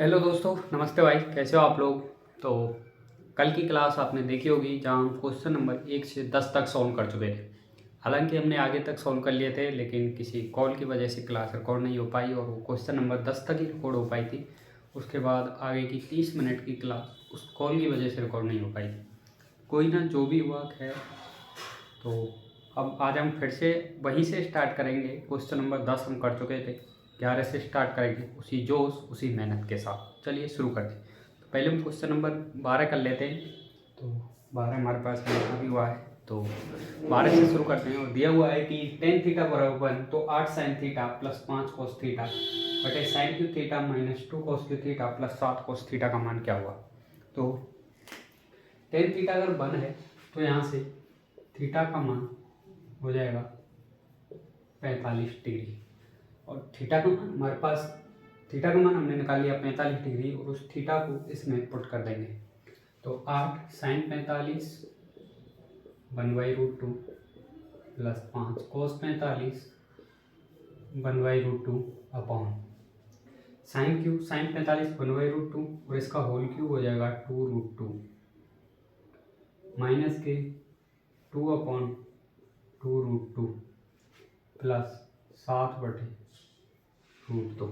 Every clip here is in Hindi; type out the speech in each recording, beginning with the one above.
हेलो दोस्तों, नमस्ते भाई। कैसे हो आप लोग। तो कल की क्लास आपने देखी होगी जहाँ हम क्वेश्चन नंबर 1 से 10 तक सॉल्व कर चुके थे। हालांकि हमने आगे तक सॉल्व कर लिए थे, लेकिन किसी कॉल की वजह से क्लास रिकॉर्ड नहीं हो पाई और वो क्वेश्चन नंबर 10 तक ही रिकॉर्ड हो पाई थी। उसके बाद आगे की 30 मिनट की क्लास उस कॉल की वजह से रिकॉर्ड नहीं हो पाई। कोई ना, जो भी हुआ खैर। तो अब आज हम फिर से वहीं से स्टार्ट करेंगे। क्वेश्चन नंबर 10 हम कर चुके थे, 11 से स्टार्ट करेंगे उसी जोश उसी मेहनत के साथ। चलिए शुरू करते हैं। तो पहले हम क्वेश्चन नंबर 12 कर लेते हैं। तो 12 हमारे पास में अभी हुआ है, तो 12 से शुरू करते हैं। और दिया हुआ है कि टेन थीटा बराबर 1, तो 8 sine theta plus 5 cos theta बटे sine cube theta minus 2 cos cube theta plus 7 cos theta का मान क्या हुआ। तो टेन थीटा अगर 1 है तो यहाँ से थीटा का मान हो जाएगा 45 डिग्री। और थीटा का मान हमारे पास, थीटा का मान हमने निकाल लिया 45 डिग्री, और उस थीटा को इसमें पुट कर देंगे। तो 8 साइन 45 1/√2 प्लस 5 कोस 45 1/√2 अपॉन साइन 45 1/√2 और इसका होल क्यूब हो जाएगा 2√2 माइनस के 2/2 प्लस 7/√2।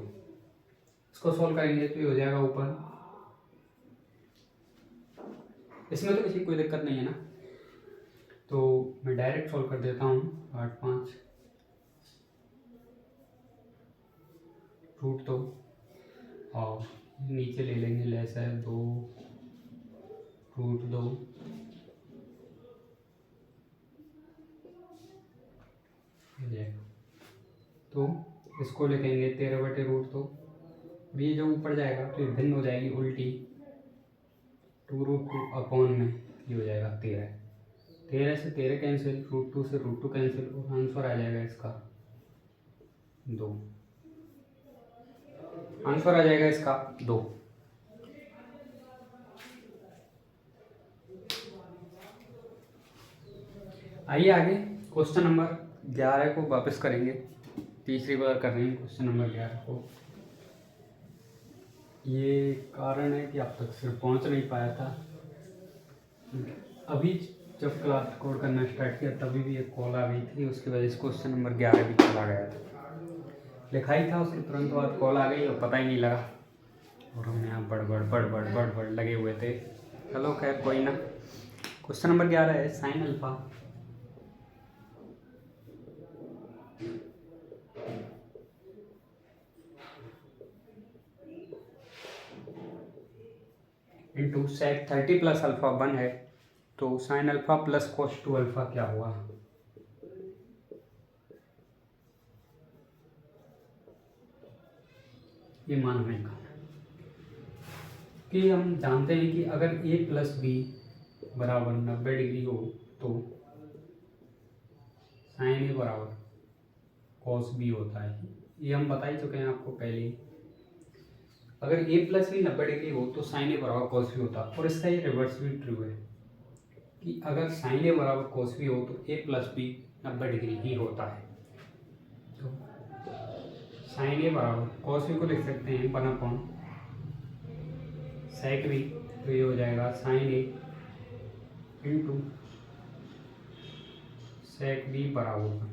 इसको सॉल्व करेंगे तो ये हो जाएगा ऊपर। इसमें तो किसी कोई दिक्कत नहीं है ना, तो मैं डायरेक्ट सॉल्व कर देता हूँ। 8 5 रूट 2 और नीचे ले लेंगे लेस है 2√2 तो इसको लिखेंगे 13/√2। ये जो ऊपर जाएगा तो ये भिन्न हो जाएगी उल्टी, 2√2 अपॉन में ये हो जाएगा 13 से 13 कैंसिल, √2 से √2 कैंसिल, और आंसर आ जाएगा इसका 2। आंसर आ जाएगा इसका 2। आइए आगे क्वेश्चन नंबर 11 को वापस करेंगे। तीसरी बार कर रहे हैं क्वेश्चन नंबर 11 को। ये कारण है कि अब तक सिर्फ पहुंच नहीं पाया था। अभी जब क्लास रिकॉर्ड करना स्टार्ट किया तभी भी एक कॉल आ गई थी, उसकी वजह से क्वेश्चन नंबर 11 भी चला गया था। लिखा ही था, उसके तुरंत बाद कॉल आ गई और पता ही नहीं लगा, और हम यहाँ बड़ लगे हुए थे। चलो खैर कोई ना। क्वेश्चन नंबर 11 है sine alpha into sec 30 plus alpha 1 है, तो sine alpha plus cos 2 alpha क्या हुआ। ये मान हमें निकालना है कि हम जानते हैं कि अगर a प्लस बी बराबर 90 डिग्री हो तो साइन ए बराबर कॉस बी होता है। ये हम बता ही चुके हैं आपको पहले ही। अगर a प्लस बी 90 डिग्री हो तो साइन ए बराबर कॉस बी होता है, और इसका ये रिवर्स भी ट्रू है कि अगर साइन ए बराबर कॉस बी हो तो a प्लस बी 90 डिग्री ही होता है। तो साइन ए बराबर कॉस बी को लिख सकते हैं 1/, सेक बी, तो ये हो जाएगा साइन ए इंटू सेक बी बराबर।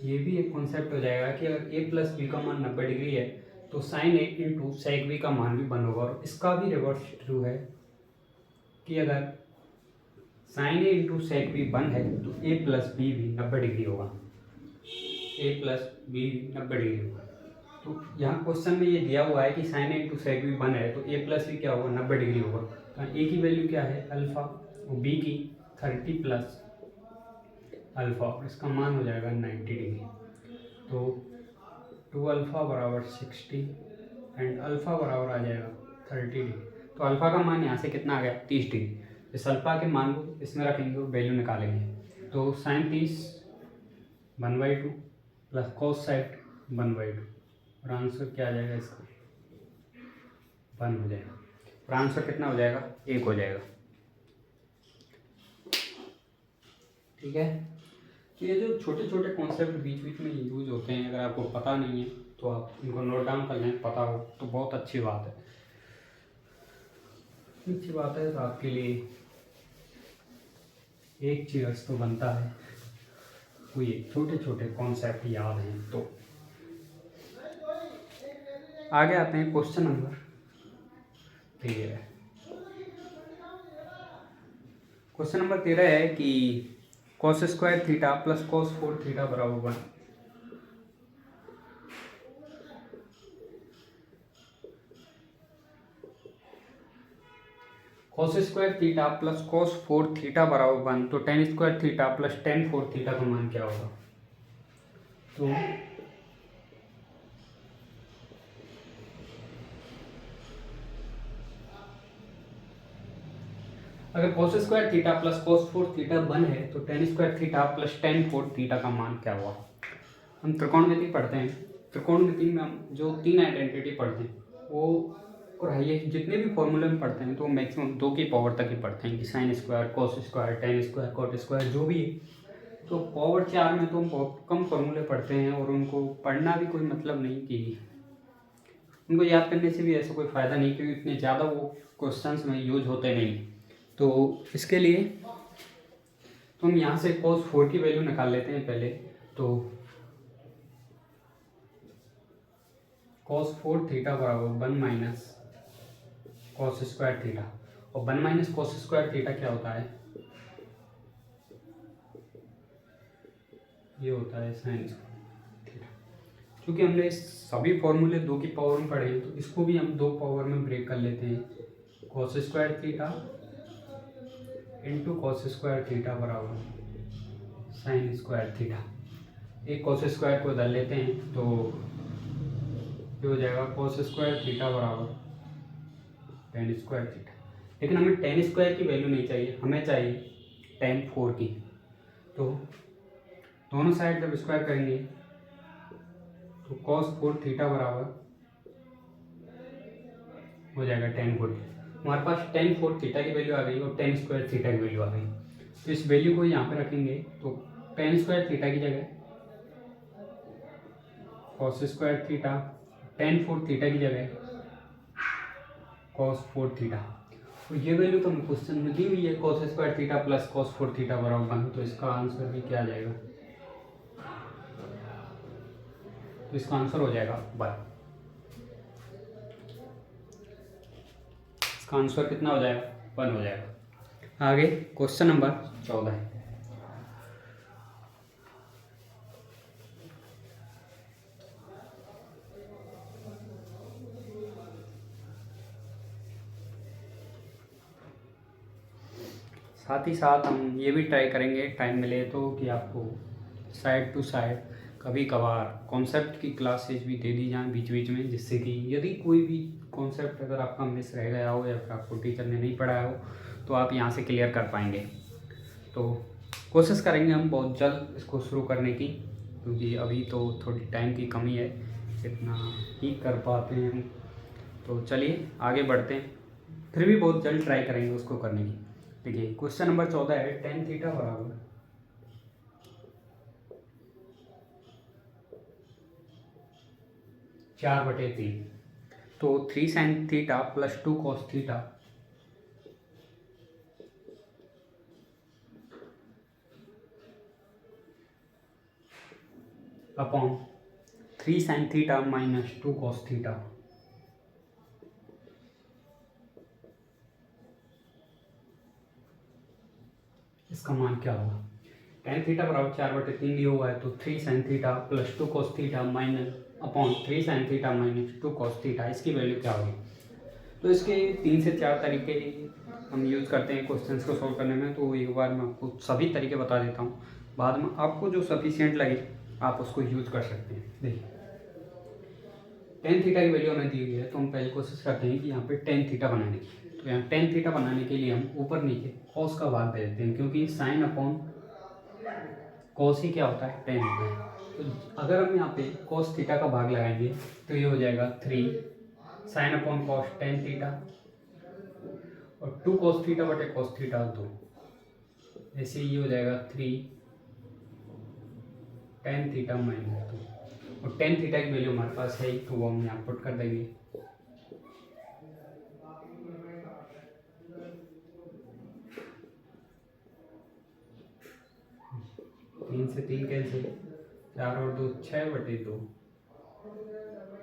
ये भी एक कॉन्सेप्ट हो जाएगा कि अगर a प्लस बी का मान 90 डिग्री है तो साइन ए इंटू सेक बी का मान भी 1 होगा। और इसका भी रिवर्स ट्रू है कि अगर साइन ए इंटू सेक बी 1 है तो a प्लस बी भी 90 डिग्री होगा। a प्लस बी 90 डिग्री होगा। तो यहाँ क्वेश्चन में ये दिया हुआ है कि साइन ए इंटू सेक बी 1 है तो a प्लस बी क्या होगा, 90 डिग्री होगा। तो a की वैल्यू क्या है अल्फा, और b की 30 प्लस अल्फा, और इसका मान हो जाएगा 90 डिग्री। तो 2 अल्फ़ा बराबर 60 एंड अल्फ़ा बराबर आ जाएगा 30 डिग्री। तो अल्फ़ा का मान यहाँ से कितना आ गया 30 डिग्री। इस अल्फ़ा के मान को इसमें रखेंगे और वैल्यू निकालेंगे। तो साइन 30 1/2 प्लस कॉस 60 1/2, और आंसर क्या आ जाएगा इसका 1 हो जाएगा। और आंसर कितना हो जाएगा 1 हो जाएगा। ठीक है। तो ये जो छोटे छोटे कॉन्सेप्ट बीच बीच में यूज होते हैं, अगर आपको पता नहीं है तो आप इनको नोट डाउन कर लें, पता हो तो बहुत अच्छी बात है। अच्छी बात है तो आपके लिए एक चीज़ तो बनता है, वो ये छोटे छोटे कॉन्सेप्ट याद हैं। तो आगे आते हैं क्वेश्चन नंबर 13। क्वेश्चन नंबर 13 है कि cos square theta plus cos 4 theta बराबर 1। cos square theta plus cos 4 theta बराबर 1, तो tan square theta plus tan 4 theta का मान क्या होगा? तो अगर cos square theta plus cos 4 theta 1 है तो tan square theta plus tan 4 theta का मान क्या हुआ? हम त्रिकोणमिति पढ़ते हैं, त्रिकोणमिति में हम जो 3 आइडेंटिटी पढ़ते हैं वो और ये जितने भी फॉर्मूले में पढ़ते हैं तो मैक्सिमम 2 की पावर तक ही पढ़ते हैं कि sine square, cos square, tan square, cot square जो भी है। तो पावर 4 में तो हम बहुत कम फॉर्मूले पढ़ते हैं और उनको पढ़ना भी कोई मतलब नहीं, कि उनको याद करने से भी ऐसा कोई फ़ायदा नहीं, क्योंकि इतने ज़्यादा वो क्वेश्चंस में यूज होते नहीं। तो इसके लिए तो हम यहाँ से cos 4 की वैल्यू निकाल लेते हैं पहले। तो cos 4 थीटा बराबर 1 माइनस cos स्क्वायर थीटा, और 1 माइनस cos स्क्वायर थीटा क्या होता है? ये होता है साइन थीटा। क्योंकि हमने सभी फॉर्मूले 2 की पावर में पढ़े हैं तो इसको भी हम 2 पावर में ब्रेक कर लेते हैं। cos square theta into cos square theta बराबर साइन स्क्वायर थीटा। एक cos स्क्वायर को इधर लेते हैं तो ये हो जाएगा cos स्क्वायर थीटा बराबर tan स्क्वायर थीटा। लेकिन हमें tan स्क्वायर की वैल्यू नहीं चाहिए, हमें चाहिए tan 4 की। तो दोनों साइड जब स्क्वायर करेंगे तो cos 4 थीटा बराबर हो जाएगा tan 4। हमारे पास tan 4 थीटा की वैल्यू आ गई और tan स्क्वायर थीटा की वैल्यू आ गई। तो इस वैल्यू को यहाँ पे रखेंगे तो tan स्क्वायर थीटा की जगह cos square theta, tan 4 theta की जगह cos 4 थीटा। तो ये वैल्यू तो हमें क्वेश्चन में दी हुई है, cos square theta plus cos 4 theta बराबर 1। तो इसका आंसर भी क्या आ जाएगा? तो इसका आंसर हो जाएगा 1। इसका आंसर कितना हो जाएगा? 1 हो जाएगा। आगे क्वेश्चन नंबर 14 है। साथ ही साथ हम ये भी ट्राई करेंगे टाइम मिले तो कि आपको साइड टू साइड कभी कभार कॉन्सेप्ट की क्लासेज भी दे दी जाएँ बीच बीच में, जिससे कि यदि कोई भी कॉन्सेप्ट अगर आपका मिस रह गया हो या फिर आपको टीचर ने नहीं पढ़ाया हो तो आप यहाँ से क्लियर कर पाएंगे। तो कोशिश करेंगे हम बहुत जल्द इसको शुरू करने की, क्योंकि अभी तो थोड़ी टाइम की कमी है, इतना ही कर पाते हैं हम। तो चलिए आगे बढ़ते हैं, फिर भी बहुत जल्द ट्राई करेंगे उसको करने की। देखिए क्वेश्चन नंबर 14 है tan थीटा बराबर 4/3, तो 3 sin theta plus 2 cos theta upon 3 sin theta minus 2 cos theta. इसका मान क्या होगा? tan थीटा बराबर 4/3 दिया हुआ है, तो 3 sin theta plus 2 cos theta minus upon 3 sin theta minus 2 cos theta, इसकी वैल्यू क्या होगी? तो इसके 3 से 4 तरीके हम यूज़ करते हैं क्वेश्चंस को सॉल्व करने में। तो एक बार मैं आपको सभी तरीके बता देता हूँ, बाद में आपको जो सफिशिएंट लगे आप उसको यूज़ कर सकते हैं। देखिए tan थीटा की वैल्यू हमें दी हुई है, तो हम पहले कोशिश करते हैं कि यहाँ पे tan थीटा बनाने की। तो यहाँ tan थीटा बनाने के लिए हम ऊपर नीचे cos का भाग दे देते हैं, क्योंकि साइन अपॉन cos ही क्या होता है? tan होता है। तो अगर हम यहाँ पे cos थीटा का भाग लगाएंगे तो ये हो जाएगा 3 sine upon cos tan theta और 2 cos थीटा बटे cos थीटा 2, ऐसे ये हो जाएगा 3 tan थीटा माइनस 2। और टेन थीटा की वैल्यू हमारे पास है तो वो हम यहाँ पुट कर देंगे। तीन से तीन कैंसिल, 4 और 2 6/2,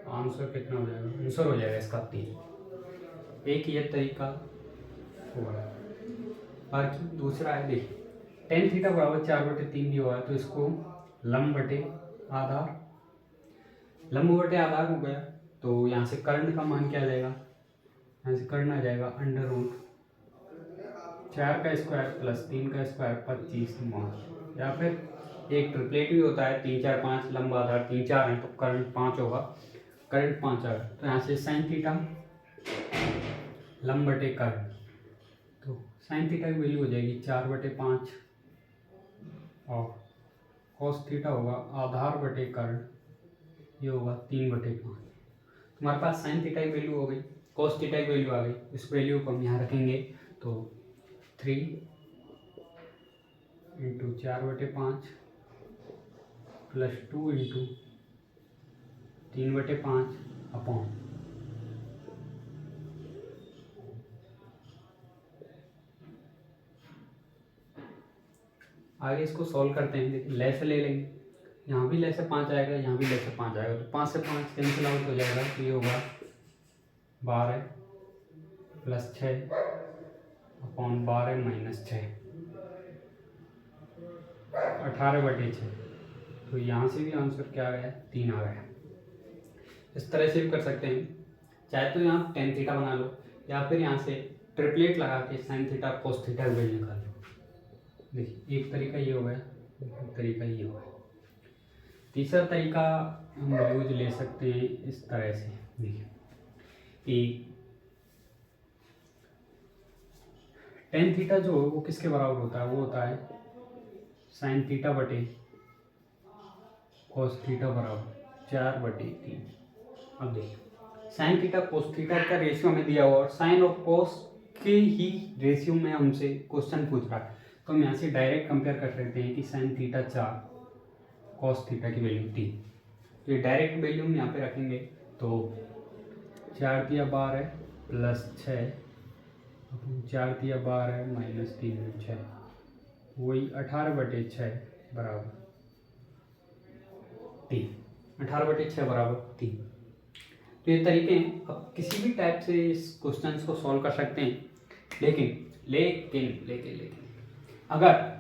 आंसर कितना हो जाएगा? आंसर हो जाएगा इसका 3। एक ये तरीका हुआ। बाकी दूसरा है, देखिए टेन थीटा बराबर 4/3 दिया हुआ है, तो इसको लंब बटे आधार, लंब बटे आधार हो गया। तो यहाँ से कर्ण का मान क्या आ जाएगा? यहाँ से कर्ण आ जाएगा √4 का स्क्वायर प्लस 3 का स्क्वायर 25 या फिर एक ट्रिपलेट भी होता है 3 4 5, लंब आधार 3 4 है तो कर्ण 5 होगा, कर्ण 5 आ गया। तो यहाँ से साइन थीटा लंब बटे कर्ण, तो साइन थीटा की वैल्यू हो जाएगी 4/5 और कॉस थीटा होगा आधार बटे कर्ण, ये होगा 3/5। हमारे पास साइन थीटा की वैल्यू हो गई, कॉस थीटा की वैल्यू आ गई। इस वैल्यू को हम यहाँ रखेंगे तो 3 × 4/5 प्लस 2 × 3/5 अपॉन आगे इसको सॉल्व करते हैं। देखिए ले से ले लेंगे, यहाँ भी ले से 5 आएगा, यहाँ भी ले से 5 आएगा, तो 5 से 5 कैंसिल आउट हो जाएगा, तो ये होगा 12 प्लस 6 अपॉन 12 माइनस 6, 18/6। तो यहाँ से भी आंसर क्या आ गया? 3 आ गया। इस तरह से भी कर सकते हैं, चाहे तो यहाँ टेन थीटा बना लो या फिर यहाँ से ट्रिपलेट लगा के sign theta cos theta value निकाल लो। देखिए एक तरीका ये हो गया, एक तरीका ये हो गया। तीसरा तरीका हम यूज ले सकते हैं इस तरह से। देखिए कि टेन थीटा जो वो किसके बराबर होता है? वो होता है साइन थीटा बटे कोस थीटा बराबर 4/3। अब देखिए साइन थीटा कोस थीटा का रेशियो हमें दिया हुआ और साइन और कोस के ही रेशियो में हमसे क्वेश्चन पूछ रहा है, तो हम यहाँ से डायरेक्ट कंपेयर कर सकते हैं कि साइन थीटा 4 कॉस थीटा की वैल्यू 3। तो ये डायरेक्ट वैल्यू हम यहाँ पे रखेंगे, तो 4 × 12 प्लस 6, 4 × 12 माइनस 3 6, वही 18/6 बराबर 3। 18/6 बराबर 3। तो ये तरीके हैं, अब किसी भी टाइप से इस क्वेश्चन को सॉल्व कर सकते हैं। लेकिन लेकिन लेकिन लेकिन अगर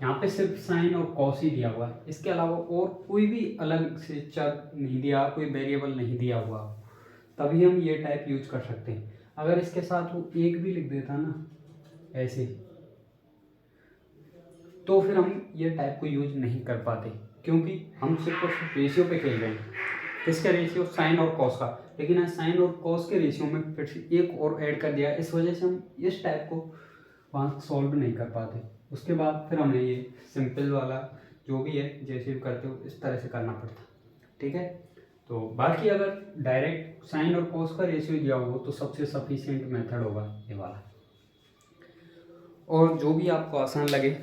यहाँ पे सिर्फ साइन और कॉस ही दिया हुआ है, इसके अलावा और कोई भी अलग से चर नहीं दिया, कोई वेरिएबल नहीं दिया हुआ, तभी हम ये टाइप यूज कर सकते हैं। अगर इसके साथ वो एक भी लिख देता ना ऐसे, तो फिर हम ये टाइप को यूज नहीं कर पाते, क्योंकि हम सिर्फ और सिर्फ रेशियो पे खेल रहे हैं। किसका रेशियो? साइन और कॉस का। लेकिन साइन और कॉस के रेशियो में फिर से एक और ऐड कर दिया, इस वजह से हम इस टाइप को वहाँ सॉल्व नहीं कर पाते। उसके बाद फिर हमें ये सिंपल वाला जो भी है जैसे भी करते हो इस तरह से करना पड़ता। ठीक है, तो बाकी अगर डायरेक्ट साइन और कॉस का रेशियो दिया हो तो सबसे सफिशिएंट मेथड होगा ये वाला, और जो भी आपको आसान लगे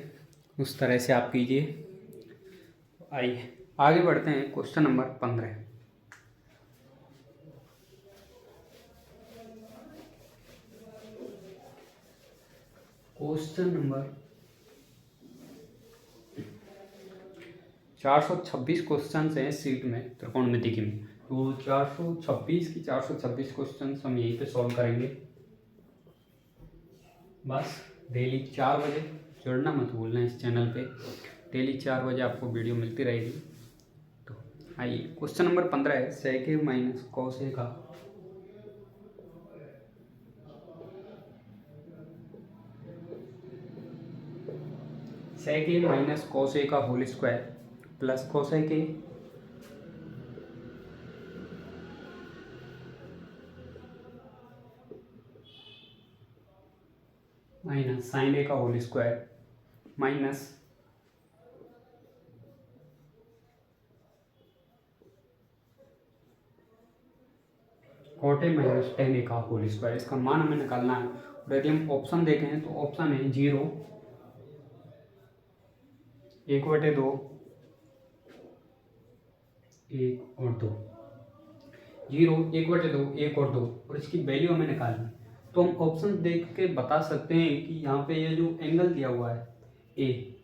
उस तरह से आप कीजिए। आइए आगे बढ़ते हैं। Question number 15। Question number 426 question हैं सीट में त्रिकोणमिति में, तो 426 की 426 क्वेश्चन हम यहीं पे सॉल्व करेंगे। बस डेली 4 बजे जुड़ना मत भूलना इस चैनल पे, डेली 4 बजे आपको वीडियो मिलती रहेगी। तो आइए क्वेश्चन नंबर 15 है, sec a minus cos a का sec a minus cos a का whole square plus cosec a minus sine A का whole square minus cot A minus tan A का होल स्क्वायर। इसका मान हमें निकालना है, और यदि हम ऑप्शन देखें तो ऑप्शन है 0, 1/2, 1 और 2, 0 1/2 1 और 2, और इसकी वैल्यू हमें निकालनी है। तो हम ऑप्शन देख के बता सकते हैं कि यहाँ पे ये जो एंगल दिया हुआ है ए,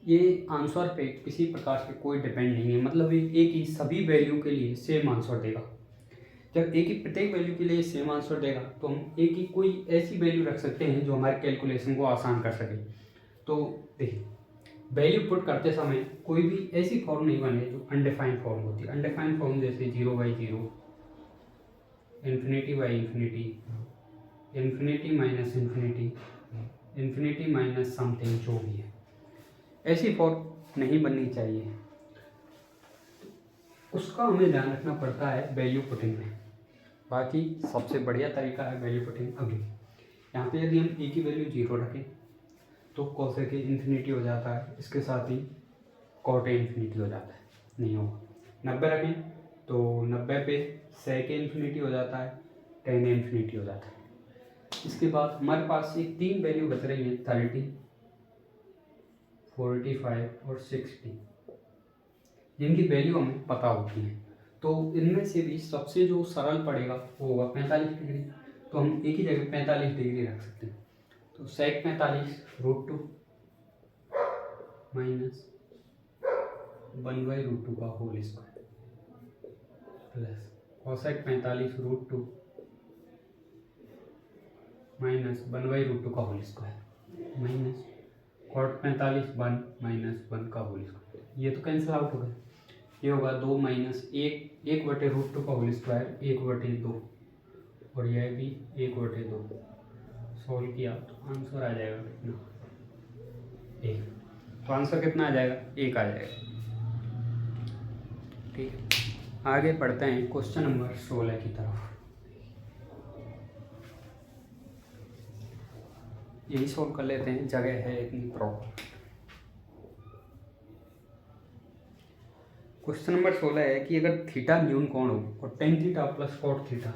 ये आंसर पे किसी प्रकार से कोई डिपेंड नहीं है, मतलब ये ए की सभी वैल्यू के लिए सेम आंसर देगा। जब ए की प्रत्येक वैल्यू के लिए सेम आंसर देगा तो हम ए की कोई ऐसी वैल्यू रख सकते हैं जो हमारे कैलकुलेशन को आसान कर सके। तो देखिए, वैल्यू पुट करते समय कोई भी ऐसी फॉर्म नहीं बने जो अनडिफाइंड फॉर्म होती है। अनडिफाइंड फॉर्म जैसे 0/0, इन्फिनिटी/इन्फिनिटी, इन्फिनिटी माइनस समथिंग, जो भी है ऐसी फॉर्म नहीं बननी चाहिए। उसका हमें ध्यान रखना पड़ता है वैल्यू पुटिंग में। बाकी सबसे बढ़िया तरीका है वैल्यू पुटिंग। अभी यहाँ पे यदि हम ए की वैल्यू 0 रखें तो कॉसेक इन्फिनिटी हो जाता है, इसके साथ ही कॉट इन्फिनिटी हो जाता है, नहीं होगा। 90 रखें तो 90 पे सेक इन्फिनिटी हो जाता है, टेन इन्फिनिटी हो जाता है। इसके बाद हमारे पास ये 3 वैल्यू बच रही हैं, 30, 45 और 60, जिनकी वैल्यू हमें पता होती है। तो इनमें से भी सबसे जो सरल पड़ेगा वो होगा 45 डिग्री। तो हम एक ही जगह 45 डिग्री रख सकते हैं। तो सेक 45√2 माइनस 1/√2 का whole square plus cosec 45√2 minus 1/√2 का whole square minus cot 45 1 minus 1 का होल स्क्वायर। ये तो कैंसिल आउट हो गया। ये होगा 2 माइनस 1/√2 का होल स्क्वायर 1/2, और यह भी 1/2। सॉल्व किया तो आंसर आ जाएगा कितना, 1। तो आंसर कितना आ जाएगा, 1 आ जाएगा। ठीक है, आगे बढ़ते हैं क्वेश्चन नंबर 16 की तरफ। यही सॉल्व कर लेते हैं, जगह है इतनी प्रॉपर। क्वेश्चन नंबर 16 है कि अगर थीटा न्यून कोण हो और tan theta plus cot theta,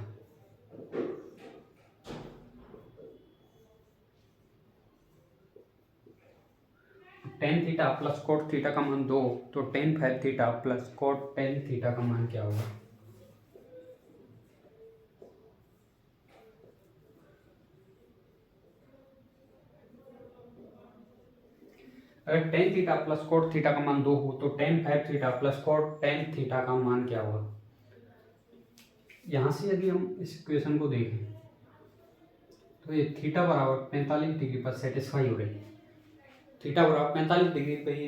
tan theta plus cot theta का मान 2, तो tan 5 theta plus cot 10 theta का मान क्या होगा। अगर tan theta plus cot theta का मान 2 हो तो tan 5 theta plus cot 10 theta का मान क्या होगा। यहाँ से यदि हम इस इक्वेशन को देखें तो ये थीटा बराबर 45 डिग्री पर सेटिस्फाई हो रही है। थीटा बराबर 45 डिग्री पे ये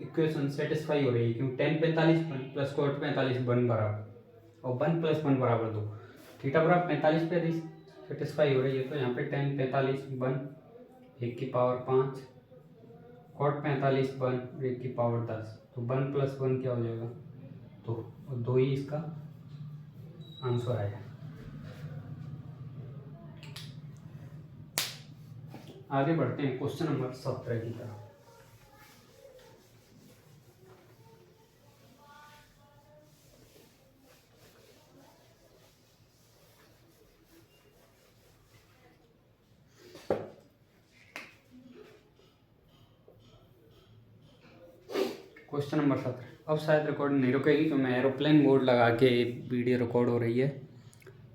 इक्वेशन सेटिस्फाई हो रही है, क्योंकि टेन 45 प्लस कॉट 45 1 बराबर, और 1 + 1 बराबर 2। थीटा बराबर 45 पे सेटिस्फाई हो रही है, तो यहाँ पे टेन 45 1 1 की पावर 5, कॉट 45 1 1 की पावर 10, तो 1 + 1 क्या हो जाएगा, तो 2 ही इसका आंसर आएगा। आगे बढ़ते हैं क्वेश्चन नंबर 17 की तरफ। Question number 17। अब शायद रिकॉर्डिंग नहीं रुकेगी, तो मैं एरोप्लेन मोड लगा के वीडियो रिकॉर्ड हो रही है,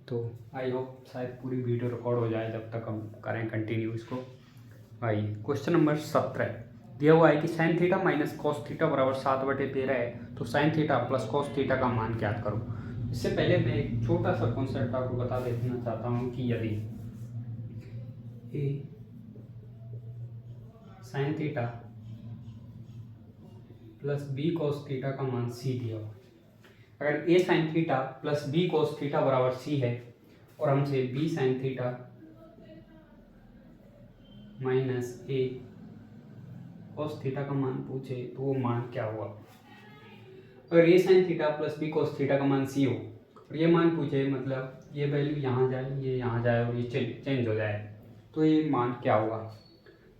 तो आई होप शायद पूरी वीडियो रिकॉर्ड हो जाए, जब तक हम करें कंटिन्यू इसको। आइए क्वेश्चन नंबर 17 दिया हुआ है कि sine theta minus cos theta बराबर 7/13 है, तो sine theta plus cos theta का मान ज्ञात करो। इससे पहले मैं एक छोटा सा कॉन्सेप्ट आपको बता देना चाहता हूँ कि यदि A sine theta plus B cos theta का मान सी दिया हो, अगर A sine theta plus B cos theta बराबर सी है और हमसे B sine theta minus A cos theta का मान पूछे तो वो मान क्या हुआ। अगर A sine theta plus B cos theta का मान सी हो और ये मान पूछे, मतलब ये वैल्यू यहाँ जाए, ये यहाँ जाए और ये चेंज हो जाए, तो ये मान क्या होगा।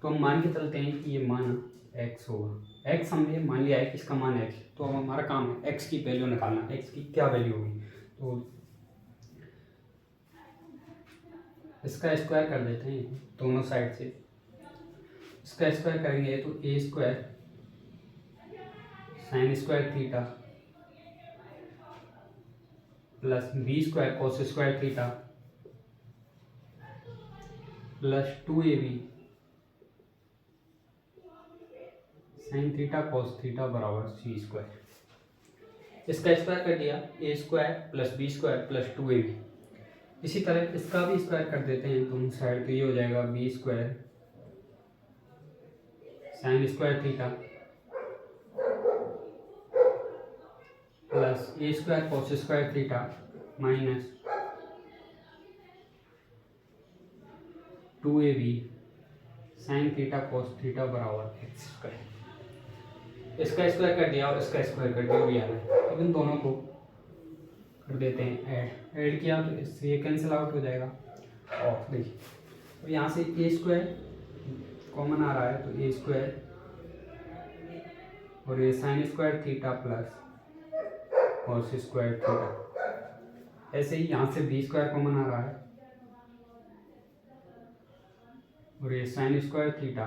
तो हम मान के चलते हैं कि ये मान x होगा। x हमने मान लिया है कि इसका मान x, तो अब हमारा काम है x की वैल्यू निकालना। x की क्या वैल्यू होगी, तो इसका स्क्वायर कर देते हैं दोनों साइड से। इसका स्क्वायर करेंगे तो a² sine square theta plus B square cos square theta plus 2ab sine theta cos theta बराबर सी स्क्वायर। इसका स्क्वायर कर दिया, A square plus B square plus 2ab। इसी तरह इसका भी स्क्वायर कर देते हैं दोनों साइड, तो ये हो जाएगा B square sine square theta plus A square cos square theta minus 2ab sine theta cos theta बराबर एक्स स्क्वायर। इसका स्क्वायर कर दिया और इसका स्क्वायर कर दिया, भी आ रहा है। अब इन दोनों को कर देते हैं ऐड किया तो इससे ये कैंसिल आउट हो जाएगा। और देखिए अब यहाँ से ए स्क्वायर कॉमन आ रहा है, तो ए स्क्वायर और ये sign square theta plus cos square theta. ऐसे ही यहाँ से बी स्क्वायर कॉमन आ रहा है और ये sign square theta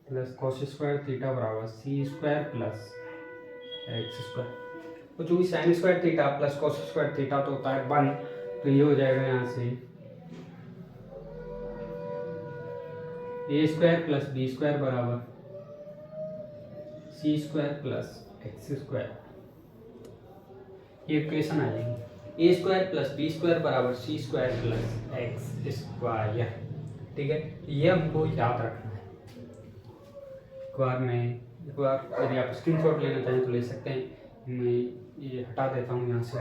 plus cos square theta बराबर C square plus X square. तो जो भी sign square theta plus cos square theta तो होता है 1, तो ये हो जाएगा यहाँ से ए स्क्वायर प्लस बी स्क्वायर बराबर C square plus X square. ये इक्वेशन आ जाएगी, ए स्क्वायर प्लस बी स्क्वायर बराबर C square plus X square. ठीक है, ये हमको याद रखना है। एक बार यदि आप स्क्रीनशॉट लेना चाहें तो ले सकते हैं। मैं ये हटा देता हूँ यहाँ से।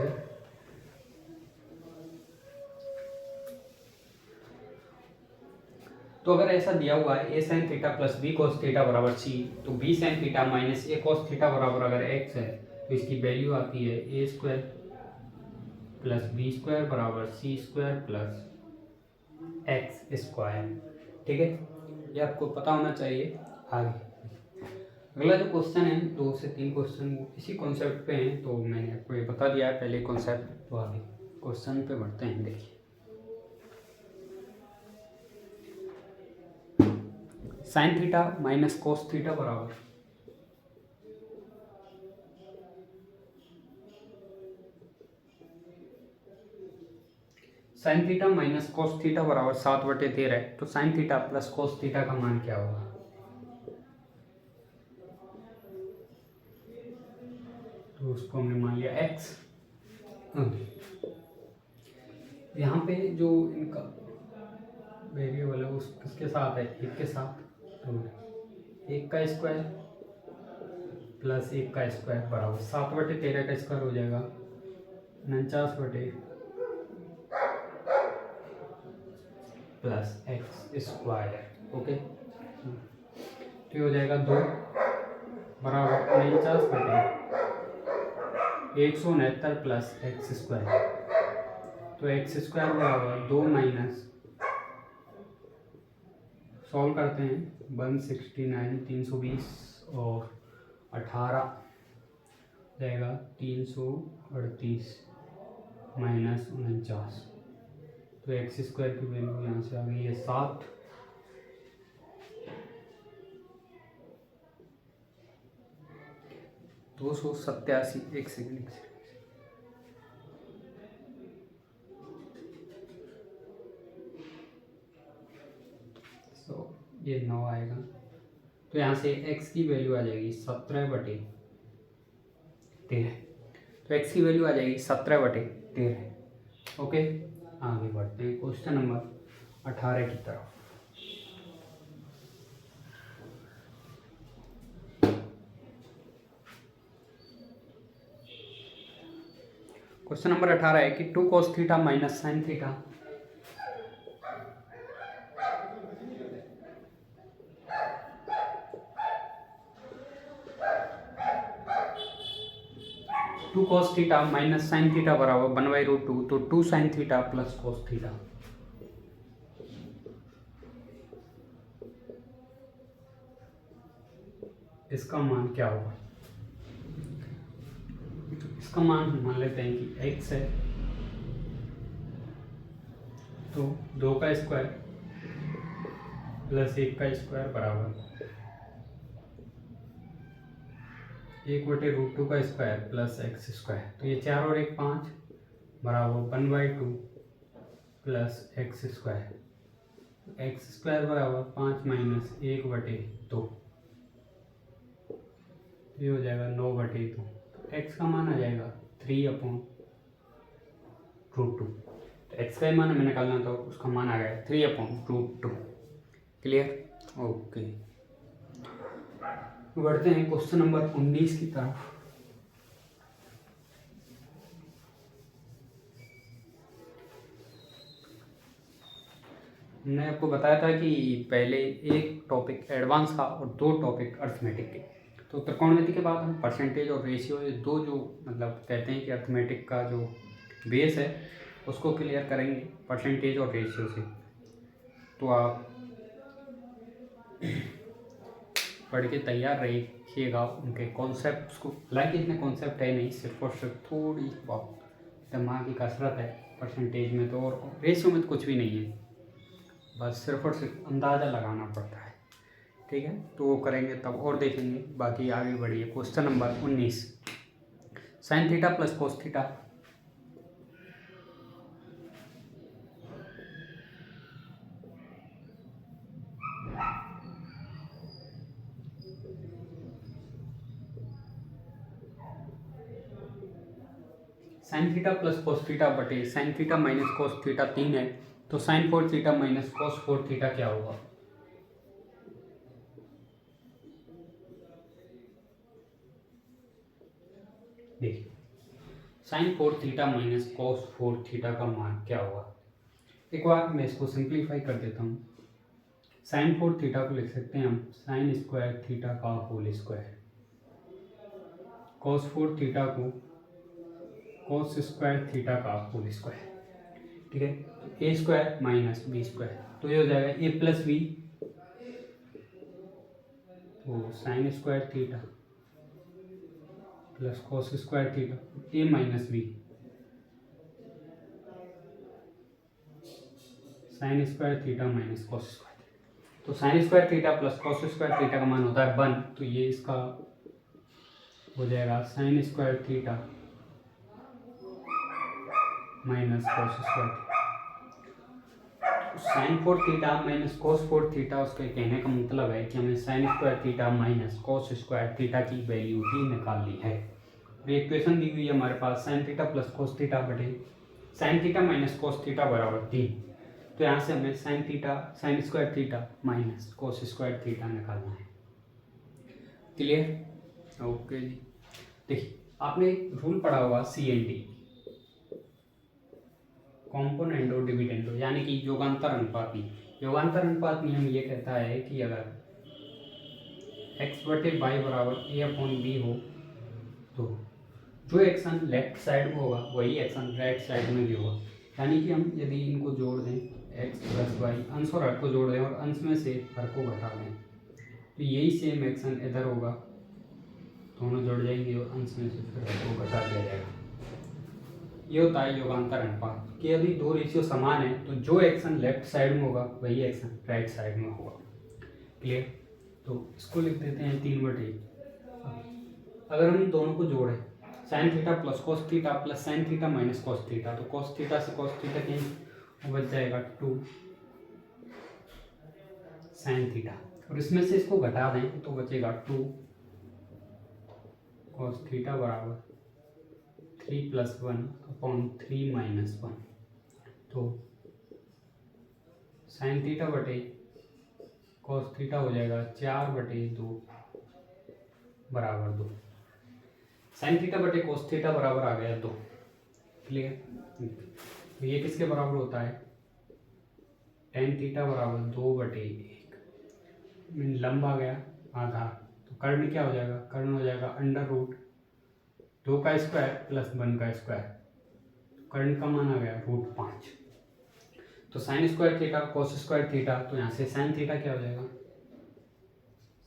तो अगर ऐसा दिया हुआ है A sine theta plus B cos theta बराबर सी, तो B sine theta minus A cos theta बराबर अगर एक्स है तो इसकी वैल्यू आती है A square plus B square बराबर C square plus X square. ठीक है, ये आपको पता होना चाहिए। आगे अगला जो क्वेश्चन है, 2 से 3 क्वेश्चन इसी कॉन्सेप्ट पे हैं, तो मैंने आपको ये बता दिया है पहले कॉन्सेप्ट। तो आगे क्वेश्चन पे बढ़ते हैं। देखिए sine theta minus cos theta बराबर sine theta minus cos theta बराबर 7/13 है। तो sine theta plus cos theta का मान क्या होगा? तो उसको हमने मान लिया x। यहाँ पे जो इनका वेरिएबल है उस किसके साथ है? 1 के साथ। तो 1 का स्क्वायर प्लस 1 का स्क्वायर बराबर 7/13 का स्क्वायर हो जाएगा 49 प्लस एक्स स्क्वायर। ओके, तो ये हो जाएगा 2 बराबर 49/169 प्लस एक्स स्क्वायर। तो एक्स स्क्वायर बराबर 2 माइनस, सॉल्व करते हैं, 169 320 और 18 जाएगा 338 माइनस 49। तो एक्स स्क्वायर की वैल्यू यहाँ से आ गई है 7। दो 287। एक सेकेंड। ये 9 आएगा। तो यहाँ से x की वैल्यू आ जाएगी 17/13। तो x की वैल्यू आ जाएगी 17/13। ओके, आगे बढ़ते हैं क्वेश्चन नंबर 18 की तरफ। क्वेश्चन नंबर 18 है कि 2 cos theta minus sine theta two cos theta minus sine theta बराबर 1/√2। तो 2 sine theta plus cos theta, इसका मान क्या होगा? इसका मान मान लेते हैं कि x है, तो 2 का स्क्वायर प्लस 1 का स्क्वायर बराबर 1/√2 का स्क्वायर प्लस एक्स स्क्वायर, तो ये 4 और 1 5 बराबर 1/2 plus X square. X square बराबर 5 माइनस 1/2, ये हो जाएगा 9/2। तो एक्स का मान आ जाएगा 3/√2। तो एक्स का ही मान हमें निकालना, तो उसका मान आ गया 3/√2। क्लियर? ओके, बढ़ते हैं क्वेश्चन नंबर 19 की तरफ। मैंने आपको बताया था कि पहले एक टॉपिक एडवांस था और 2 टॉपिक अर्थमेटिक के। तो त्रिकोणमिति के बाद हम परसेंटेज और रेशियो, ये 2 जो मतलब कहते हैं कि अर्थमेटिक का जो बेस है उसको क्लियर करेंगे परसेंटेज और रेशियो से। तो आप पढ़ के तैयार रहिएगा उनके कॉन्सेप्ट्स को। हालांकि इतने कॉन्सेप्ट है नहीं, सिर्फ और सिर्फ थोड़ी बहुत दिमाग की कसरत है परसेंटेज में, तो और रेशियो में तो कुछ भी नहीं है, बस सिर्फ और सिर्फ अंदाज़ा लगाना पड़ता है। ठीक है, तो वो करेंगे तब और देखेंगे। बाकी आगे बढ़िए question number 19, sine theta plus cos theta. Sine theta plus cos theta बटे sine theta minus cos theta 3 है, तो sine 4 theta minus cos 4 theta क्या होगा? देखिए, sine 4 theta minus cos 4 theta का मान क्या होगा? एक बार मैं इसको सिंप्लीफाई कर देता हूँ। साइन 4 थीटा को लिख सकते हैं हम साइन स्क्वायर थीटा का होल स्क्वायर, कोस 4 थीटा को कोस स्क्वायर थीटा का होल स्क्वायर। ठीक है, तो A square minus B square, तो ये हो जाएगा ए प्लस बी, तो sine square theta plus cos square theta, A minus B sine square theta minus cos square. तो sine square theta plus cos square theta का मान होता है 1, तो ये इसका हो जाएगा sine square theta minus cos square theta. Sine 4 theta minus cos 4 theta, उसके कहने का मतलब है कि हमें sine square theta minus cos square theta की वैल्यू ही निकालनी है। और ये इक्वेशन दी हुई है हमारे पास, sine theta plus cos theta बटे sine theta minus cos theta बराबर 3। तो यहाँ से हमें sine square theta minus cos square theta निकालना है। क्लियर? ओके जी। देखिए, आपने एक रूल पढ़ा होगा CND, कॉम्पोनेंडो डिविडेंडो, यानी कि योगांतर अनुपात नियम। योगांतर अनुपात नियम ये कहता है कि अगर x बटे वाई बराबर A/B हो, तो जो एक्शन लेफ्ट साइड में होगा वही एक्शन राइट साइड में भी होगा। यानी कि हम यदि इनको जोड़ दें, x प्लस वाई, अंश और हर को जोड़ दें और अंश में से हर को घटा दें, तो यही सेम एक्शन इधर होगा, दोनों जुड़ जाएंगे और अंश में से फिर हर को घटा दिया जाएगा। ये होता है योगांतर अनुपात, कि यदि 2 रेशियो समान है तो जो एक्शन लेफ्ट साइड में होगा वही एक्शन राइट साइड में होगा। क्लियर? तो इसको लिख देते हैं 3/1। अगर हम दोनों को जोड़ें, sign theta plus cos theta plus sign theta minus cos theta, तो कोस थीटा से कोस थीटा के बच जाएगा 2 साइन थीटा, और इसमें से इसको घटा दें तो बचेगा 2 कोस थीटा बराबर 3 + 1/3 - 1। तो साइन थीटा बटे कॉस थीटा हो जाएगा 4/2 बराबर 2। साइन थीटा बटे कोस थीटा बराबर आ गया 2। क्लियर? तो ये किसके बराबर होता है? टेन थीटा बराबर 2/1। लंब आ गया आधा, तो कर्ण क्या हो जाएगा? कर्ण हो जाएगा √2 का स्क्वायर प्लस 1 का स्क्वायर, कर्ण का मान आ गया √5। तो sine square theta cos square theta, तो यहाँ से साइन थीटा क्या हो जाएगा?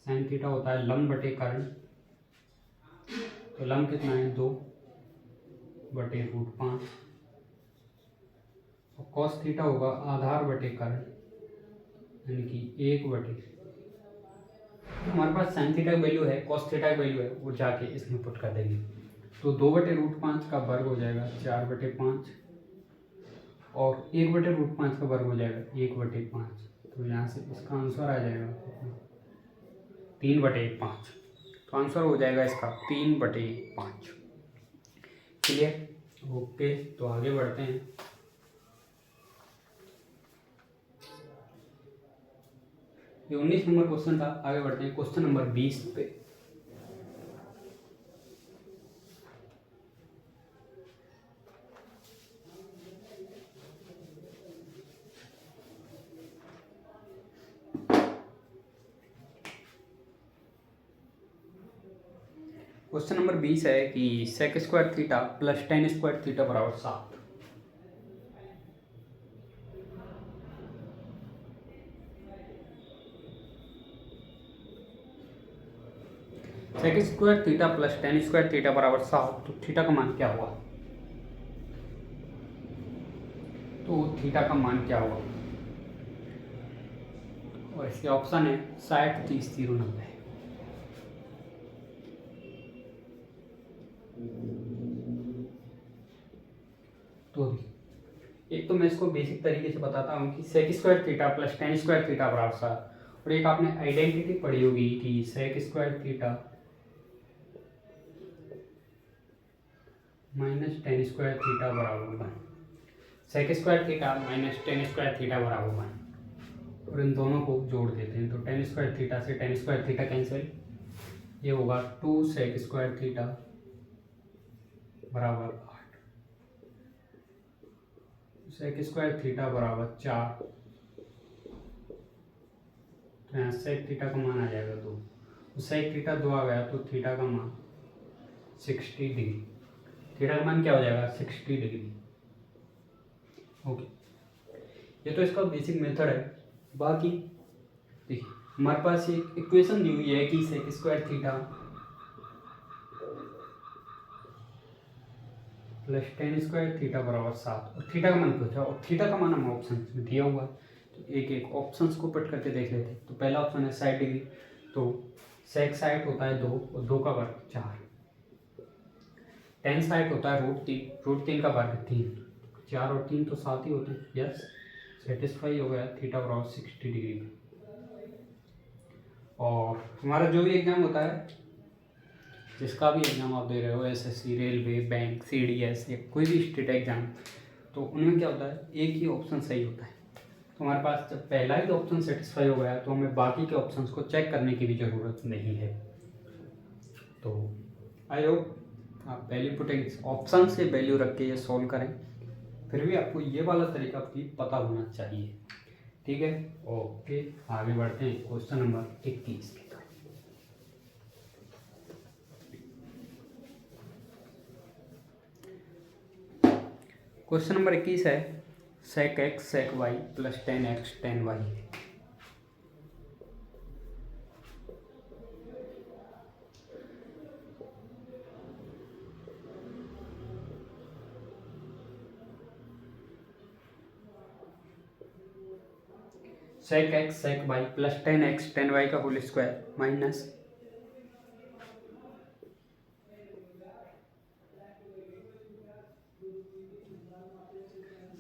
साइन थीटा होता है लंब बटे कर्ण, तो लंब कितना है? 2/√5, और कॉस थीटा होगा आधार बटे कर्ण, यानी कि 1/√5। हमारे पास साइन थीटा की वैल्यू है, कॉस थीटा की वैल्यू है, वो जाके इसमें पुट कर देंगे। तो 2/√5 का वर्ग हो जाएगा 4/5 और 1/√5 का वर्ग हो जाएगा 1/5। तो यहाँ से इसका आंसर आ जाएगा 3/5। तो आंसर हो जाएगा इसका 3/5। क्लियर? ओके, तो आगे बढ़ते हैं। ये 19 नंबर क्वेश्चन था। आगे बढ़ते हैं क्वेश्चन नंबर 20 पे। क्वेश्चन नंबर 20 है कि sec square theta plus tan square theta बराबर 7। Sec square theta plus tan square theta बराबर 7, तो थीटा का मान क्या हुआ? तो थीटा का मान क्या हुआ? और इसके ऑप्शन है 60, 30, 0, 90। तो एक तो मैं इसको बेसिक तरीके से बताता हूँ कि sec square theta plus tan square theta बराबर 7, और एक आपने आइडेंटिटी पढ़ी होगी कि sec square theta minus tan square theta बराबर 1। Sec square theta minus tan square theta बराबर 1, और इन दोनों को जोड़ देते हैं। तो टेन स्क्वायर थीटा से टेन स्क्वायर थीटा कैंसिल, ये होगा 2 सेक स्क्वायर थीटा बराबर 8। सेक स्क्वायर थीटा बराबर 4। तो यहाँ सेक थीटा का मान आ जाएगा 2। तो सेक थीटा 2 आ गया, तो थीटा का मान 60 डिग्री। थीटा का मान क्या हो जाएगा? 60 डिग्री। ओके, ये तो इसका बेसिक मेथड है। बाकी देखिए, हमारे पास एक इक्वेशन दी हुई है कि sec square theta plus tan square theta बराबर 7, और थीटा का मान पूछा, और थीटा का मान हमें ऑप्शन में दिया हुआ है। तो एक एक ऑप्शंस को पट करके देख लेते हैं। तो पहला ऑप्शन है 60 डिग्री, तो सेक 60 होता है 2 और 2 का वर्ग 4। टेन 60 होता है √3 का वर्ग 3। 4 और 3 तो 7 ही होते हैं। यस, सेटिस्फाई हो गया थीटा बराबर 60 डिग्री। और हमारा जो भी एग्जाम होता है, जिसका भी एग्जाम आप दे रहे हो, एसएससी, रेलवे, बैंक, सीडीएस या कोई भी स्टेट एग्जाम, तो उनमें क्या होता है, एक ही ऑप्शन सही होता है। तो हमारे पास जब पहला ही ऑप्शन सेटिस्फाई हो गया, तो हमें बाकी के ऑप्शंस को चेक करने की भी ज़रूरत नहीं है। तो आई होप आप वैल्यू पुटिंग ऑप्शन से वैल्यू रख के ये सॉल्व करें। फिर भी आपको ये वाला तरीका भी पता होना चाहिए। ठीक है, ओके, आगे बढ़ते हैं क्वेश्चन नंबर 21 की तरफ। क्वेश्चन नंबर 21 है sec x sec y plus 10x 10y। Sec x sec y plus 10x 10y का whole square minus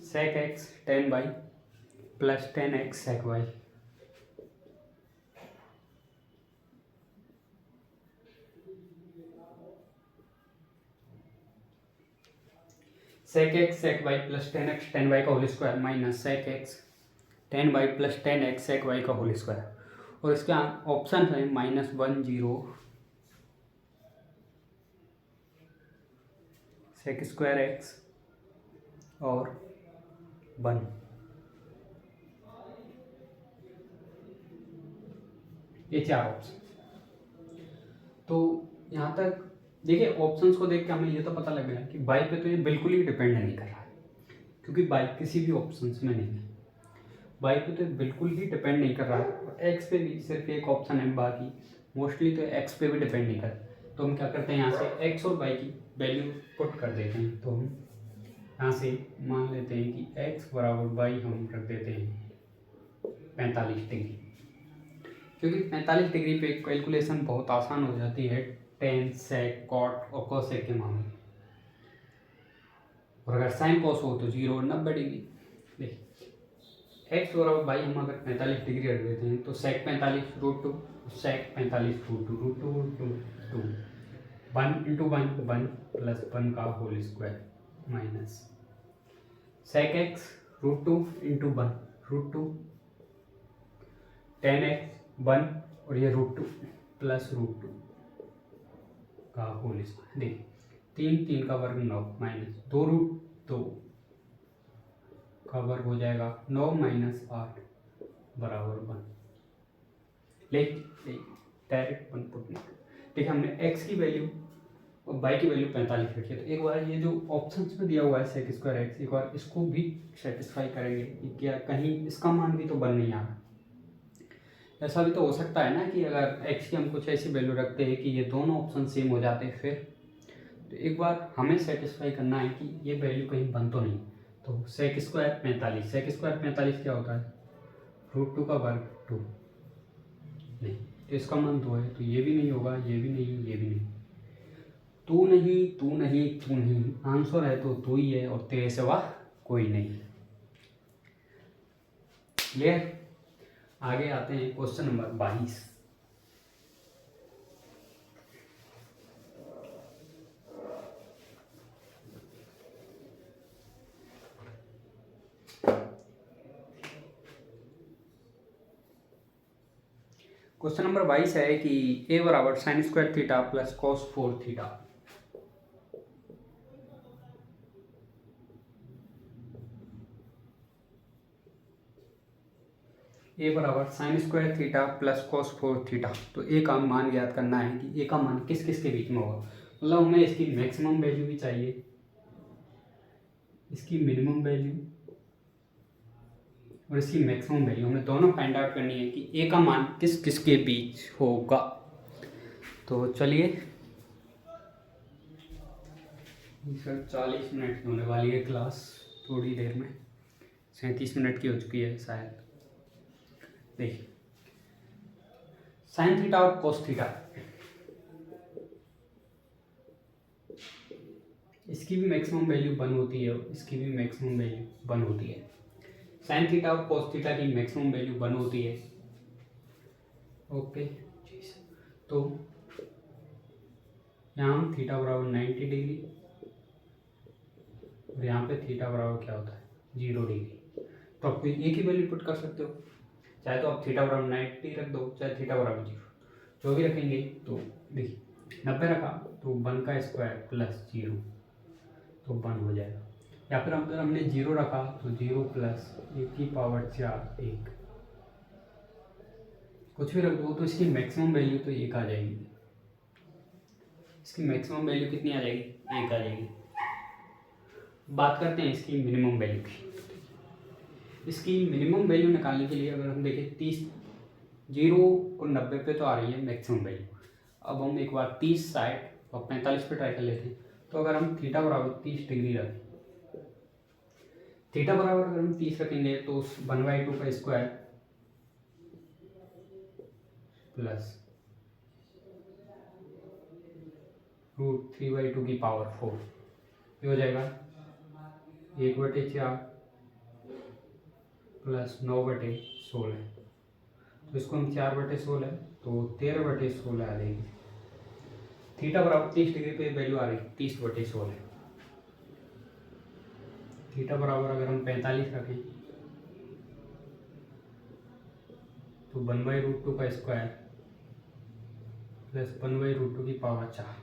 sec x 10y plus 10x sec y. Sec x sec y plus 10x 10y का whole square minus sec x 10y plus 10x sec y का होल स्क्वायर। और इसका ऑप्शन है -1 0 सेक स्क्वायर एक्स और 1। ये चार ऑप्शन। तो यहाँ तक देखिए, ऑप्शंस को देख के हमें ये तो पता लग गया कि बाई पे तो ये बिल्कुल ही डिपेंड नहीं कर रहा है, क्योंकि बाई किसी भी ऑप्शंस में नहीं है। बाई पे तो बिल्कुल ही डिपेंड नहीं कर रहा है, और एक्स पे भी सिर्फ एक ऑप्शन है, बाकी मोस्टली तो एक्स पे भी डिपेंड नहीं कर। तो हम क्या करते हैं, यहाँ से एक्स और वाई की वैल्यू पुट कर देते हैं। तो हम यहाँ से मान लेते हैं कि एक्स बराबर वाई हम रख देते हैं 45 डिग्री। क्योंकि 45 डिग्री पे कैलकुलेशन बहुत आसान हो जाती है टेन सेक कॉट और कोसेक के मामले में। और अगर साइन कॉस हो तो 0 और 90 डिग्री। देखिए एक्स बराबर भाई हम अगर 45 डिग्री रख देते हैं तो sec 45 root 2, sec 45 root 2 root 2 root 2 2 1 into 1 1 plus 1 का whole square minus sec x root 2 into 1 root 2 tan x 1 और ये रूट 2 प्लस रूट 2 का होल स्क्वायर। देखिए 3 3 का वर्ग 9 माइनस 2 रूट 2 का वर्ग हो जाएगा 9 माइनस 8 बराबर 1। लेकिन डायरेक्ट 1 पुट नहीं। देखिए हमने x की वैल्यू और y की वैल्यू 45 रखी है, तो एक बार ये जो ऑप्शन में दिया हुआ है सेक स्क्वायर एक्स, एक बार इसको भी सेटिस्फाई करेंगे कि क्या कहीं इसका मान भी तो बन नहीं आ रहा। ऐसा भी तो हो सकता है ना कि अगर x की हम कुछ ऐसी वैल्यू रखते हैं कि ये दोनों ऑप्शन सेम हो जाते हैं, फिर तो एक बार हमें सेटिस्फाई करना है कि ये वैल्यू कहीं बन तो नहीं। तो सेक स्क्वायर 45, सेक स्क्वायर 45 क्या होता है रूट 2 का वर्ग 2 नहीं, तो इसका मान 2 है, तो ये भी नहीं होगा, ये भी नहीं, ये भी नहीं। तू नहीं तू नहीं तू नहीं, आंसर है तो तू ही है और तेरे सिवा कोई नहीं। क्लियर। आगे आते हैं क्वेश्चन नंबर 22। क्वेश्चन नंबर 22 है कि ए बराबर sine square theta plus cos 4 theta. A बराबर sine square theta plus cos 4 theta. तो ए का मान ज्ञात करना है कि ए का मान किस किस के बीच में होगा। मतलब हमें इसकी मैक्सिमम वैल्यू भी चाहिए, इसकी मिनिमम वैल्यू और इसकी मैक्सिमम वैल्यू, हमें दोनों फाइंड आउट करनी है कि ए का मान किस किस के बीच होगा। तो चलिए सर 40 मिनट की होने वाली है क्लास, थोड़ी देर में 37 मिनट की हो चुकी है शायद। देखिए साइन थीटा और कोस थीटा, इसकी भी मैक्सिमम वैल्यू 1 होती है, इसकी भी मैक्सिमम वैल्यू 1 होती है। साइन थीटा और कोस थीटा की मैक्सिमम वैल्यू 1 होती है। ओके, तो यहाँ हम थीटा बराबर 90 डिग्री और यहाँ पे थीटा बराबर क्या होता है 0 डिग्री। तो आप कोई एक ही वैल्यू पुट कर सकते हो, चाहे तो आप थीटा बराबर 90 रख दो, चाहे थीटा बराबर 0, जो भी रखेंगे। तो देखिए 90 रखा तो 1 का स्क्वायर प्लस 0 तो 1 हो जाएगा, या फिर अगर हमने 0 रखा तो 0 प्लस 1 की पावर 4 1, कुछ भी रख दो तो इसकी मैक्सिमम वैल्यू तो 1 आ जाएगी। इसकी मैक्सिमम वैल्यू कितनी आ जाएगी 1 आ जाएगी। बात करते हैं इसकी मिनिमम वैल्यू की। इसकी मिनिमम वैल्यू निकालने के लिए अगर हम देखें 30, 0 और 90 पे तो आ रही है मैक्सिमम वैल्यू। अब हम एक बार 30 साइड और 45 पे ट्राई कर लेते हैं। तो अगर हम थीटा बराबर 30 डिग्री रखें, थीटा बराबर अगर हम 30 रखेंगे तो उस 1/2 का स्क्वायर प्लस रूट 3/2 की पावर 4 ये हो जाएगा 1/4 प्लस 9/16। तो इसको हम 4/16 तो 13/16 आ जाएगी। थीटा बराबर 30 डिग्री पे वैल्यू आ रही 30/16। थीटा बराबर अगर हम 45 रखें तो 1/√2 का स्क्वायर प्लस 1/√2 की पावर 4,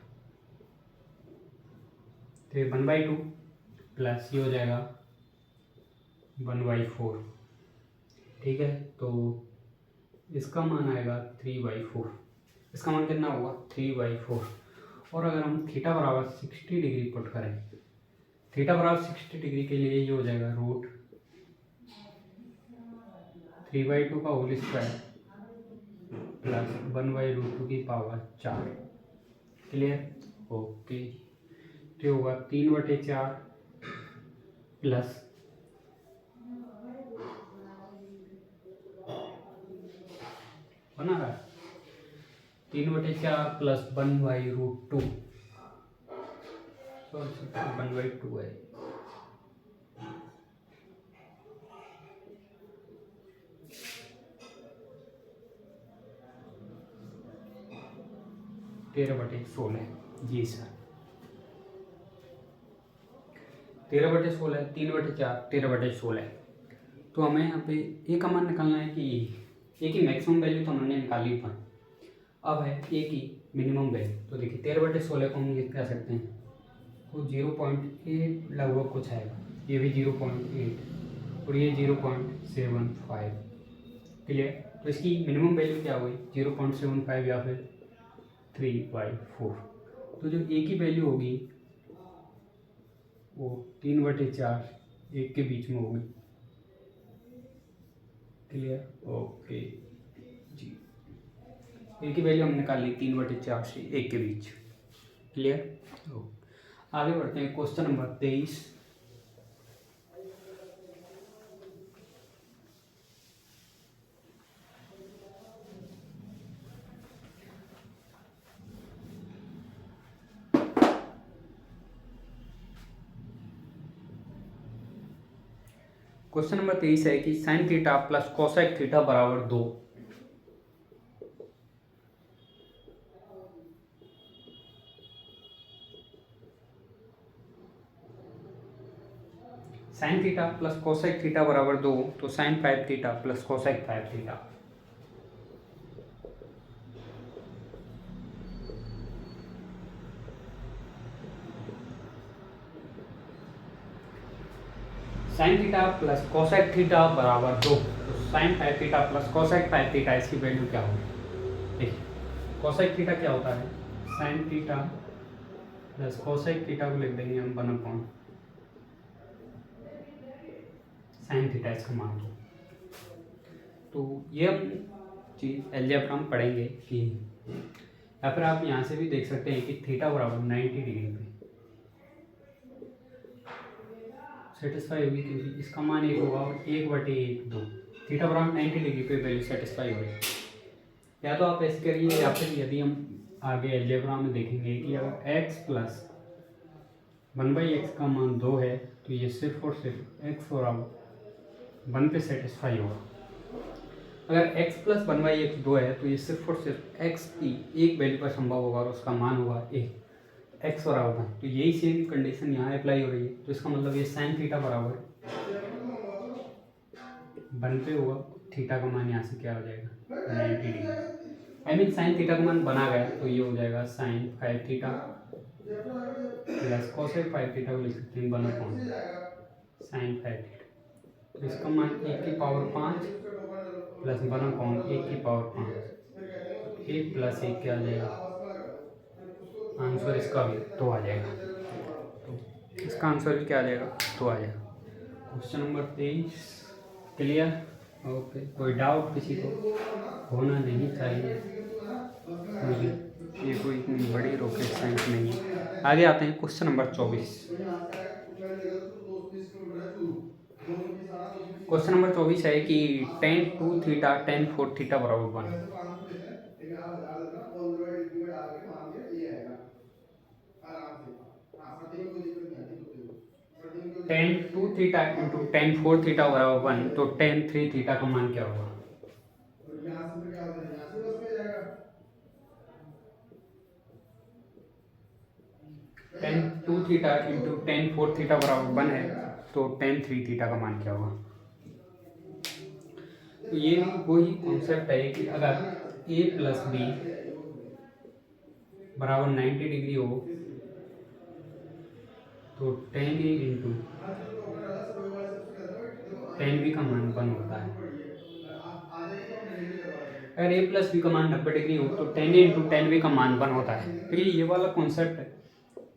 तो ये 1/2 प्लस ये हो जाएगा 1/4। ठीक है, तो इसका मान आएगा 3/4। इसका मान कितना होगा 3/4। और अगर हम थीटा बराबर 60 डिग्री पुट करें, थीटा बराबर 60 डिग्री के लिए ये हो जाएगा रूट 3/2 का होल स्क्वायर प्लस 1/√2 की पावर 4। क्लियर। ओके, तो होगा 3/4 प्लस 1 बना रहा है 3/4 प्लस 1/√2, सॉरी 1/2 है। तेरह बटे 16 जी सर, 13/16, 3/4, 13/16। तो हमें यहाँ पे ए का मान निकालना है कि ए की मैक्सिमम वैल्यू तो हमने निकाली पर अब है ए की मिनिमम वैल्यू। तो देखिए 13/16 को हम ये कह सकते हैं तो 0.8 लगभग कुछ आएगा, ये भी 0.8 और ये 0.75, क्लियर। तो इसकी मिनिमम वैल्यू क्या हुई 0.75 या फिर 3/4। तो जो ए की वैल्यू होगी वो 3/4 1 के बीच में होगी, क्लियर। ओके जी, ए की वैल्यू हम निकाल ली 3/4 से 1 के बीच, क्लियर। आगे बढ़ते हैं क्वेश्चन नंबर 23। क्वेश्चन नंबर 23 है कि sine theta plus cosec theta बराबर 2। Sine theta plus cosec theta बराबर 2, तो sine 5 theta plus cosec 5 theta. Sine theta plus cosec theta बराबर 2, तो sine 5 theta plus cosec 5 theta, इसकी वैल्यू क्या होगी। देखिए कोसेक थीटा क्या होता है, sine theta plus cosec theta को लिख देंगे हम 1/, साइन थीटा इसका मान दो। तो ये हम चीज़ अलजेब्रा में पढ़ेंगे कि, या फिर आप यहाँ से भी देख सकते हैं कि थीटा बराबर 90 डिग्री पे सेटिस्फाई होगी, क्योंकि इसका मान 1 होगा और 1/1 2, थीटा बराबर 90 डिग्री पे वैल्यू सेटिस्फाई होगी। या तो आप ऐसे करिए, या फिर यदि हम आगे अलजेब्रा में देखेंगे कि अगर x प्लस 1/x का मान 2 है तो ये सिर्फ और सिर्फ x बराबर 1 पे सेटिस्फाई होगा। अगर x प्लस 1/x 2 है तो ये सिर्फ और सिर्फ x की एक वैल्यू पर संभव होगा और उसका मान होगा a, x बराबर 1। तो यही सेम कंडीशन यहाँ अप्लाई हो रही है। तो इसका मतलब ये साइन थीटा बराबर 1 पे होगा, थीटा का मान यहाँ से क्या हो जाएगा 90 degree. I mean sine theta का मान बना गया तो ये हो जाएगा sine 5 theta plus cosec 5 theta को लिख सकते हैं 1/, साइन 5 थीटा। तो इसका मान 1 की पावर 5 प्लस 1/1 की पावर 5, 1 प्लस 1 क्या आ जाएगा, आंसर इसका भी 2 आ जाएगा। तो इसका आंसर क्या आ जाएगा 2 आ जाएगा। Question number 23 clear. ओके, कोई डाउट किसी को होना नहीं चाहिए, क्योंकि ये कोई इतनी बड़ी रॉकेट साइंस नहीं है। आगे आते हैं क्वेश्चन नंबर 24। क्वेश्चन नंबर 24 है कि tan 2 थीटा tan 4 थीटा बराबर 1। tan 2 theta into tan 4 theta बराबर 1, तो tan 3 थीटा का मान क्या होगा। tan 2 theta into tan 4 theta बराबर 1 है, तो tan 3 थीटा का मान क्या होगा। तो ये भी वही कॉन्सेप्ट है कि अगर a प्लस बी बराबर 90 डिग्री हो तो tan a into tan b का मान 1 होता है। अगर a प्लस बी का मान 90 डिग्री हो तो tan a into tan b का मान 1 होता है। तो ये वाला कॉन्सेप्ट है,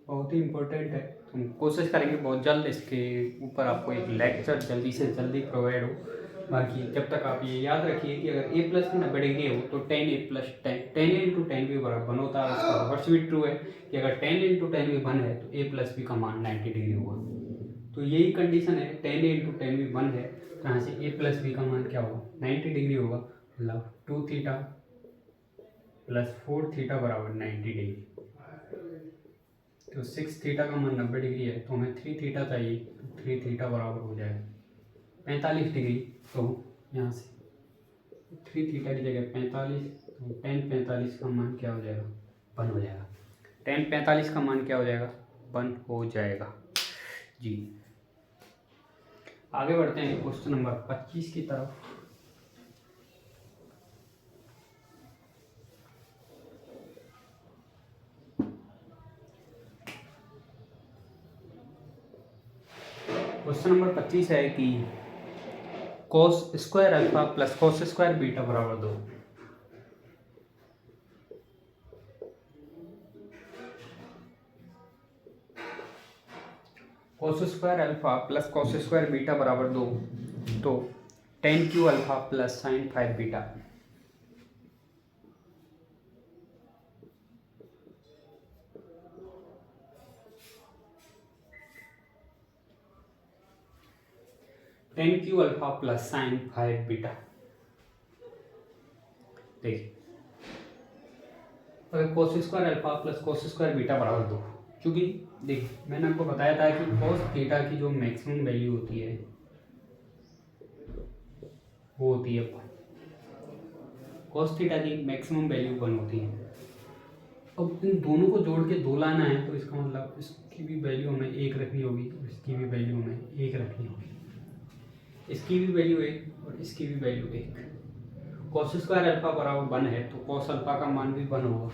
बहुत ही इम्पोर्टेंट है। हम कोशिश करेंगे बहुत जल्द इसके ऊपर आपको एक लेक्चर जल्दी से जल्दी प्रोवाइड हो। बाकी जब तक आप ये याद रखिए कि अगर a प्लस भी 90 डिग्री हो तो tan a plus tan a into tan b बराबर 1 होता है। उसका रिवर्स भी ट्रू है कि अगर tan a into tan b 1 है तो a प्लस b का मान 90 डिग्री होगा। तो यही कंडीशन है, tan a into tan b 1 है तो यहाँ से a प्लस b का मान क्या होगा 90 डिग्री होगा, मतलब 2 थीटा प्लस 4 थीटा बराबर 90 डिग्री। तो 6 थीटा का मान 90 डिग्री है, तो हमें 3 थीटा चाहिए, तो 3 थीटा बराबर हो जाएगा 45 डिग्री। तो यहाँ से 3 थीटा की जगह 45, तो tan 45 का मान क्या हो जाएगा, 1 हो जाएगा। tan 45 का मान क्या हो जाएगा, 1 हो जाएगा जी। आगे बढ़ते हैं क्वेश्चन नंबर 25 की तरफ। क्वेश्चन नंबर 25 है कि cos square alpha plus cos square beta बराबर 2। cos square alpha plus cos square beta बराबर 2, तो tan Q alpha plus sin 5 beta. tan Q alpha plus sin 5 beta. देखिए अगर cos square alpha plus cos square beta बराबर 2, क्योंकि देखिए मैंने आपको बताया था कि cos थीटा की जो मैक्सिमम वैल्यू होती है वो होती है 1। cos थीटा की मैक्सिमम वैल्यू 1 होती है। अब इन दोनों को जोड़ के 2 लाना है, तो इसका मतलब इसकी भी वैल्यू हमें 1 रखनी होगी और इसकी भी वैल्यू हमें 1 रखनी होगी। इसकी भी वैल्यू 1 और इसकी भी वैल्यू 1। cos स्क्वायर अल्फा बराबर 1 है, तो cos अल्फा का मान भी 1 होगा।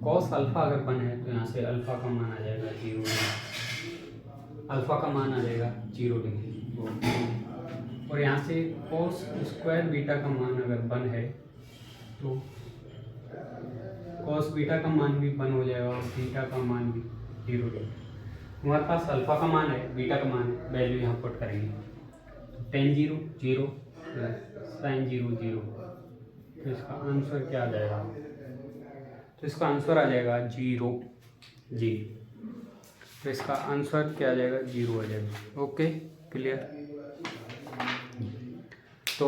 cos अल्फा अगर 1 है, तो यहाँ से अल्फा का मान आ जाएगा 0 डिग्री। अल्फा का मान आ जाएगा 0 डिग्री। और यहाँ से cos स्क्वायर बीटा का मान अगर 1 है, तो cos बीटा का मान भी 1 हो जाएगा और बीटा का मान भी 0 डिग्री। हमारे पास अल्फा का मान है, बीटा का मान है, वैल्यू यहाँ पुट करेंगे। तो tan 0 0 प्लस sin 0 0, तो इसका आंसर क्या आ जाएगा, तो इसका आंसर आ जाएगा 0 जी। तो इसका आंसर क्या आ जाएगा, 0 आ जाएगा। Okay clear. तो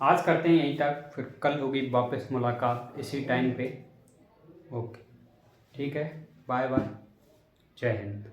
आज करते हैं यहीं तक, फिर कल होगी वापस मुलाकात इसी टाइम पे। ओके ठीक है, बाय बाय, जय हिंद।